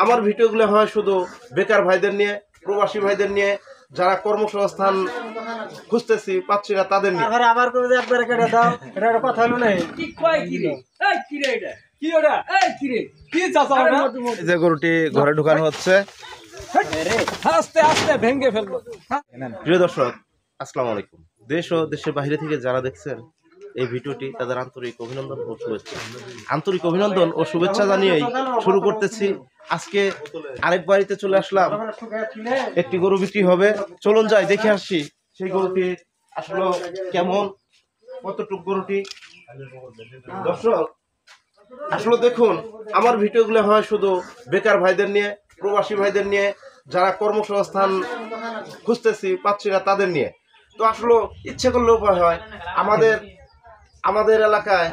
আমার ভিডিওগুলো হয় শুধু বেকার ভাইদের নিয়ে, প্রবাসী ভাইদের নিয়ে, যারা কর্মসংস্থান খুঁজতেছি পাচ্ছি না তাদের নিয়ে। আবার করে একবারে কেটে দাও, এটা একটা কথা হলো না। কি কয় কি রে? এই কি রে এটা? কি ওটা? এই কি রে? কি চাচা ওটা? এই যে গরুটি ঘরে ঢুকানো হচ্ছে। আস্তে আস্তে ভেঙে ফেলবো। প্রিয় দর্শক, আসসালামু আলাইকুম। দেশ ও দেশের বাইরে থেকে যারা দেখছেন এই ভিডিওটি, তাদের আন্তরিক অভিনন্দন ও শুভেচ্ছা। আন্তরিক অভিনন্দন ও শুভেচ্ছা জানিয়েই শুরু করতেছি। আজকে আরেক বাড়িতে চলে আসলাম, একটি গরু বিক্রি হবে। চলুন যাই, দেখে আসছি সেই গরুটি আসলে কেমন, কতটুক গরুটি। দর্শক আসলে দেখুন, আমার ভিডিওগুলো হয় শুধু বেকার ভাইদের নিয়ে, প্রবাসী ভাইদের নিয়ে, যারা কর্মসংস্থান খুঁজতেছি পাচ্ছি না তাদের নিয়ে। তো আসলে ইচ্ছে করলে উপায় হয়। আমাদের এলাকায়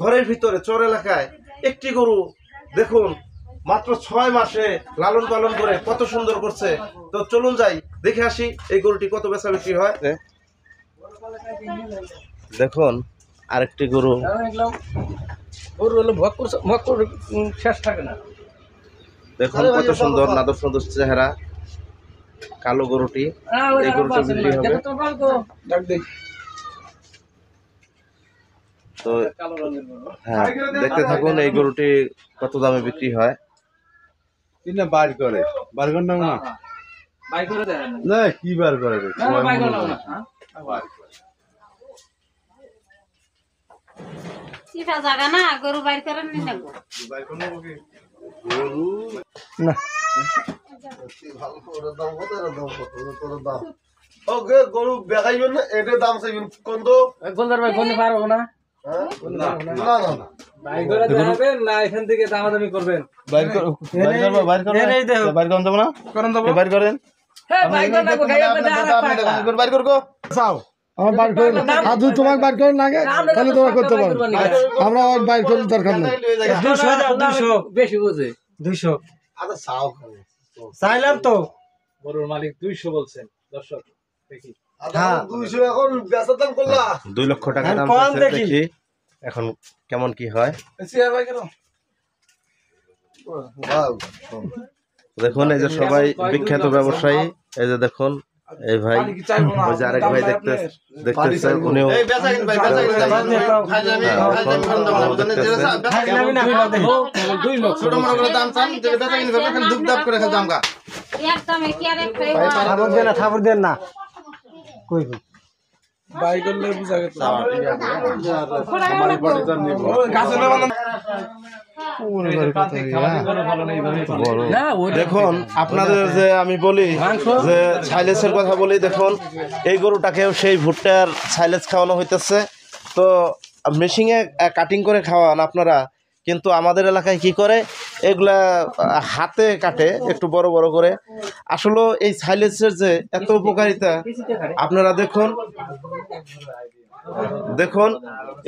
ঘরের ভিতরে চর এলাকায় একটি গরু দেখুন মাত্র 6 মাসে লালন পালন করে কত সুন্দর করছে। তো চলুন যাই, দেখে আসি এই গরুটি কত বেচা বিক্রি হয়। দেখুন আরেকটি গরু, শেষ থাকে না। দেখুন কত সুন্দর নাদর সুন্দর চেহারা, কালো গরুটি। এই গরুটি বিক্রি হবে। তো হ্যাঁ, দেখতে থাকুন এই গরুটি কত দামে বিক্রি হয়। কিনা বার করে না বাই করে দেন না কি বার করে না বাই করে না সিটা জায়গা না গরু বাইর করেন নি না গো গরু না ওকে গরু দেখাইবেন না, এটা দাম চাইবেন কোন তো গোলদার ভাই কোনে পারবো না। না না না বাই করে দেবেন না, এখান থেকে দামাদামি করবেন। বাইর কর বাইর কর বাইর করেন যাব না করেন যাব বাইর করেন। হ্যাঁ বাই করে না গায় আপনি বাইর কর গো চাও আমার বাইর করে আদু তোমার বাইর করে লাগে তাহলে তোমরা করতে পারো। আমরা আর বাইর করতে দরকার নেই। 200 বেশি বুঝে 200 আচ্ছা চাও চাইলাম তো। গরুর মালিক 200 বলছেন। দর্শক দেখি হ্যাঁ 200 এখন বেচার দাম করলা 2 লক্ষ টাকা দাম কম চাইছে। দেখি। দেখি এখন কেমন কি হয়। শেয়ার ভাই কেন ওয়াও দেখুন এই যে সবাই বিখ্যাত ব্যবসায়ী, এই যে দেখুন এই ভাই, ওই যে আরেক ভাই দেখতেছে উনিও এই বেচা কিন ভাই বেচা কিন ছোট বড় করে দাম চান যে বেচা কিন করবে খালি দুপ দাপ করে খালি দাম কা একদম কি আর এক থাবর দেন না কই বাই করলে বুঝা গেছে দেখুন আপনাদের যে আমি বলি যে সাইলেজের কথা বলি, দেখুন এই গরুটাকেও সেই ভুট্টার সাইলেজ খাওয়ানো হইতেছে। তো মেশিনে কাটিং করে খাওয়ান আপনারা, কিন্তু আমাদের এলাকায় কি করে এগুলা হাতে কাটে একটু বড় বড় করে। আসলে এই সাইলেজের যে এত উপকারিতা আপনারা দেখুন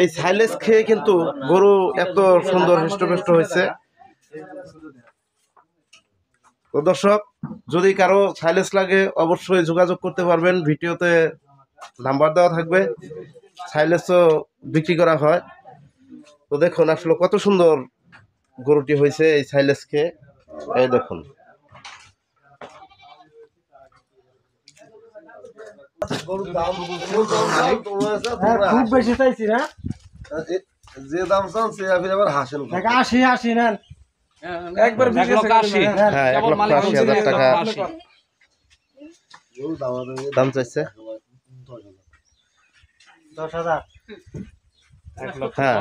এই সাইলেজ খেয়ে কিন্তু গরু এত সুন্দর হৃষ্টপুষ্ট হয়েছে। তো দর্শক, যদি কারো সাইলেজ লাগে অবশ্যই যোগাযোগ করতে পারবেন, ভিডিওতে নাম্বার দেওয়া থাকবে। সাইলেজও বিক্রি করা হয়। তো দেখুন আসলে কত সুন্দর গরুটি হয়েছে এই সাইলেজ খেয়ে। এই দেখুন খুব বেশি চাইছি না। যে দাম চান সে আবার হাসেন 80 নেন একবার 180 হ্যাঁ 1,80,000 টাকা দাম চাইছে। 10,000 হ্যাঁ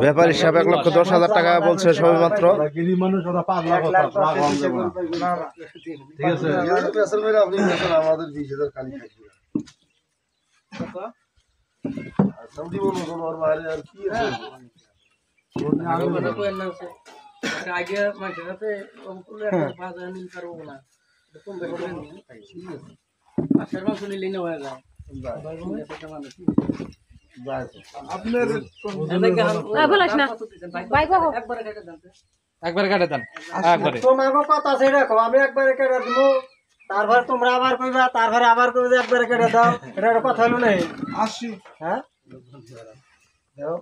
ব্যাপার হিসাবে 1,10,000 টাকা বলছে সবে মাত্র। ঠিক আছে আপনি আমাদের 20,000 খালি আর কি আগে মাঝে সাথে বাজার নিতে পারবো না, কম বেশি করে নিন। আসার মাস নিলে না হয়ে যায়। আপনার বলিস না ভাই বাবু একবারে কেটে দেন একবারে। তোমার কথা সেটা কও, আমি একবারে কেটে দিব, তারপর তোমরা আবার কইবা, তারপরে আবার কইবে একবারে কেটে দাও। এটা একটা কথা হলো না। 80 হ্যাঁ দাও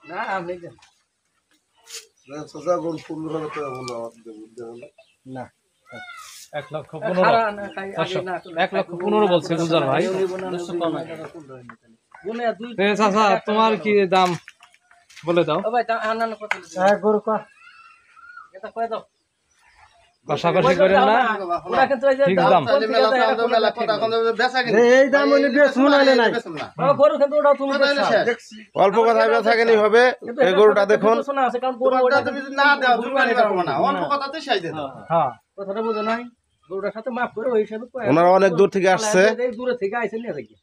না আপনি দেন না 1,15,000 বলছে গুলজার ভাই। চাচা তোমার কি দাম বলে দাও। গরু কষাকষি করেন না, ঠিক দাম। এই দাম উনি বেশ মনে নাই। অল্প কথায় বেচা কেনি হবে। এই গরুটা দেখুন, কথাটা বোঝো নাই, গরুটার সাথে মাফ করে ওই হিসাবে ওনারা অনেক দূর থেকে আসছে। দূরে থেকে আইসে নিয়ে থাকি।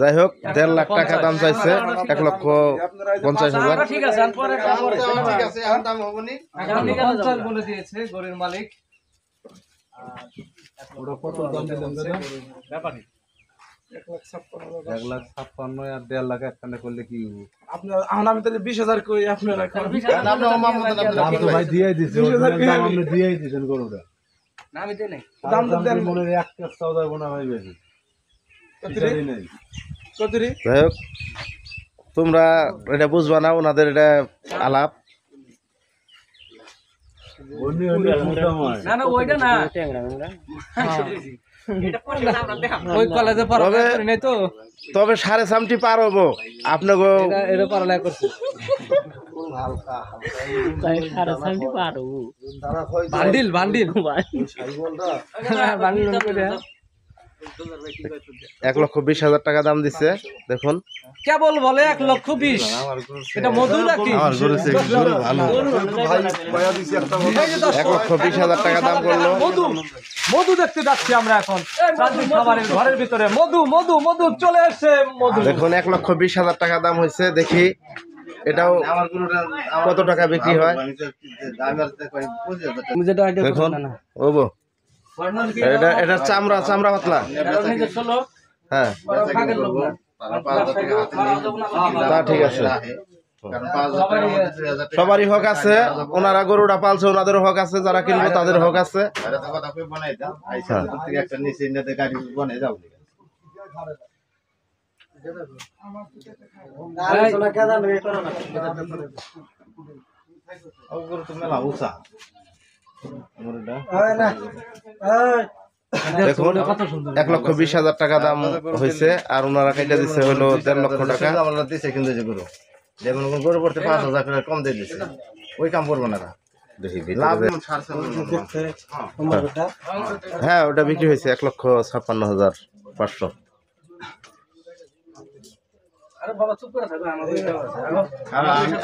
যাই হোক 1.5 লাখ টাকা দাম চাইছে, 1,50,000। ঠিক আছে, পরে বলে দিয়েছে গরুর মালিক। ব্যাপারই 1,56,000 আর 1.5 লাখ একখানে করলে কি হবো? আপনার আমি তাহলে 20,000 কই আপনারা দাম তো ভাই দিয়েই দিছে, দাম আপনি দিয়েই দিছেন গরুটা। না আমি দেই নাই। দাম তো দেন মনে হয় 1,14 গোনা হয় বেশি। কিছুই নেই। কতরি যাই হোক তোমরা এটা বুঝবা না, ওনাদের এটা আলাপ। বন্যি হলে মোটাম হয়। না না ওইটা না, ওই কলেজে পড়ালেখা করি নাই তো, তবে 3.5 পার হবো আপনাকে। এটা পড়ালেখা করছি। বান্ডিল বান্ডিল বান্ডিল করে 1,20,000 টাকা দাম দিচ্ছে। দেখুন কেবল বলে 1,20,000। এটা মধু নাকি? আমার গরু ভালো, 1,20,000 টাকা দাম করলো। মধু মধু দেখতে যাচ্ছি আমরা এখন শান্তি খাবারের ঘরের ভিতরে। মধু মধু মধু চলে আসছে মধু। দেখুন 1,20,000 টাকা দাম হয়েছে। দেখি এটাও কত টাকা বিক্রি হয়। দেখুন ওবো, এটা চামড়া চামড়া পাতলা। হ্যাঁ তা ঠিক আছে, সবারই হক আছে। ওনারা গরুটা পালছে, ওনাদের হক আছে, যারা কিনবো তাদের হক আছে। দেখুন 1,20,000 টাকা দাম হয়েছে, আর ওনারা কেটে দিচ্ছে হলো 1.5 লক্ষ টাকা। কিন্তু যে গরু যেমন গরু পড়তে 5,000 করে কম দিয়ে দিচ্ছে, ওই কাম করবো না। দেখি লাভ হ্যাঁ ওটা বিক্রি হয়েছে 1,56,500।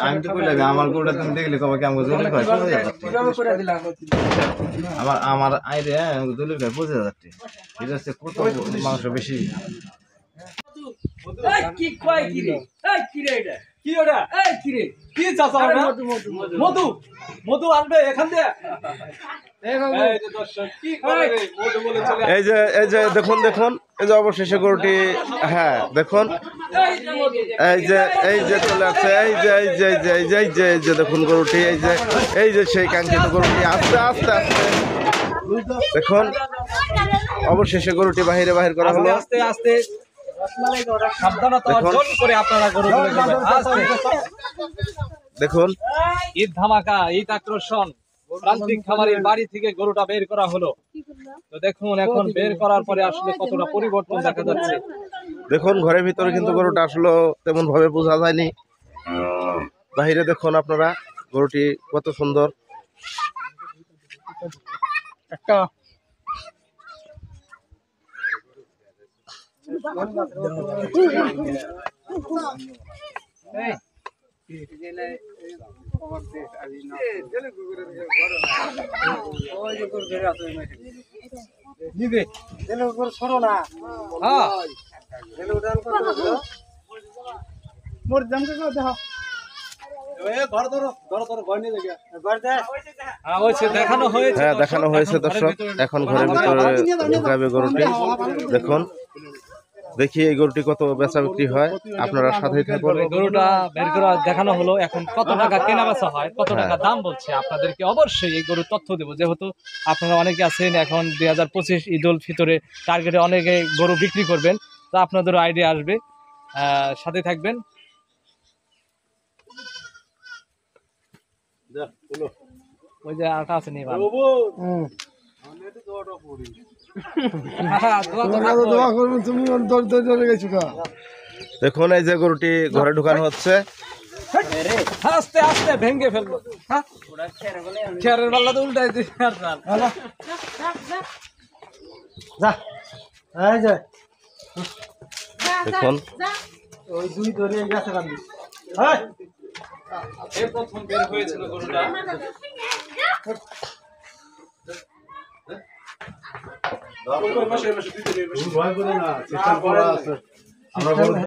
আমি তো কইলাম আমার গরুটা তুমি দেখলে কবে কি আমাকে দলিল কয় 50,000 আমার আইরে দলিল কয় 50,000 এটা হচ্ছে কত মাংস বেশি। কি কয় কি রে? এই কি রে এটা? কি ওটা? এই কি রে? কি চাচা ওটা? মধু মধু আনবে এখান দিয়ে। এই যে দর্শক কি করে রে? মধু বলে চলে এই যে দেখুন দেখুন, এই যে অবশেষে গরুটি, হ্যাঁ দেখুন এই যে চলে আসছে। এই যে দেখুন গরুটি, এই যে সেই কাঙ্ক্ষিত গরুটি আস্তে আস্তে আস্তে দেখুন অবশেষে গরুটি বাহির করা হলো। আস্তে আস্তে সাবধানতা অর্জন করে আপনারা গরুগুলো যাবেন। আস্তে দেখুন ঈদ ধামাকা, ঈদ আকর্ষণ, প্রান্তিক খামারের বাড়ি থেকে গরুটা বের করা হলো। তো দেখুন এখন বের করার পরে আসলে কতটা পরিবর্তন দেখা যাচ্ছে। দেখুন ঘরের ভিতরে কিন্তু গরুটা আসলে তেমন ভাবে বোঝা যায়নি। বাহিরে দেখুন আপনারা গরুটি কত সুন্দর। একটা নিবে তেল উপর ছড়ো না। হ্যাঁ তেল উঠান করতে মোর দাম কে দেখো এ ঘর ধরো ভয় নিয়ে দেখে ঘর দে। হ্যাঁ ওই দেখানো হয়েছে। হ্যাঁ দেখানো হয়েছে দর্শক, এখন ঘরের ভিতরে ঢুকাবে গরুটি। দেখুন দেখি এই গরুটি কত বেচা বিক্রি হয়, আপনারা সাথে থাকুন। গরুটা বের করা দেখানো হলো, এখন কত টাকা কেনা বেচা হয়, কত টাকা দাম বলছে আপনাদেরকে অবশ্যই এই গরুর তথ্য দেবো। যেহেতু আপনারা অনেকে আছেন এখন 2025 ঈদ উল ফিতরে টার্গেটে অনেকে গরু বিক্রি করবেন, তো আপনাদেরও আইডিয়া আসবে, সাথে থাকবেন। ওই যে আটা আছে নিয়ে ভালো হুম। দোয়া তো তোমার কাছে রাখবো। দোয়া করবেন, তুমি ধরে গেছো কা। দেখুন এই যে গরুটি ঘরে ঢুকানো হচ্ছে। আস্তে আস্তে ভেঙে ফেললো হ্যাঁ খেয়ারের পাল্লা তো উল্টাই দিই আর না। যা এই যে দেখুন ওই দুই ধরে গেছে কান্দি এই প্রথম বের হয়েছিল গরুটা ভয় করে না, চেষ্টা করা আছে। আমরা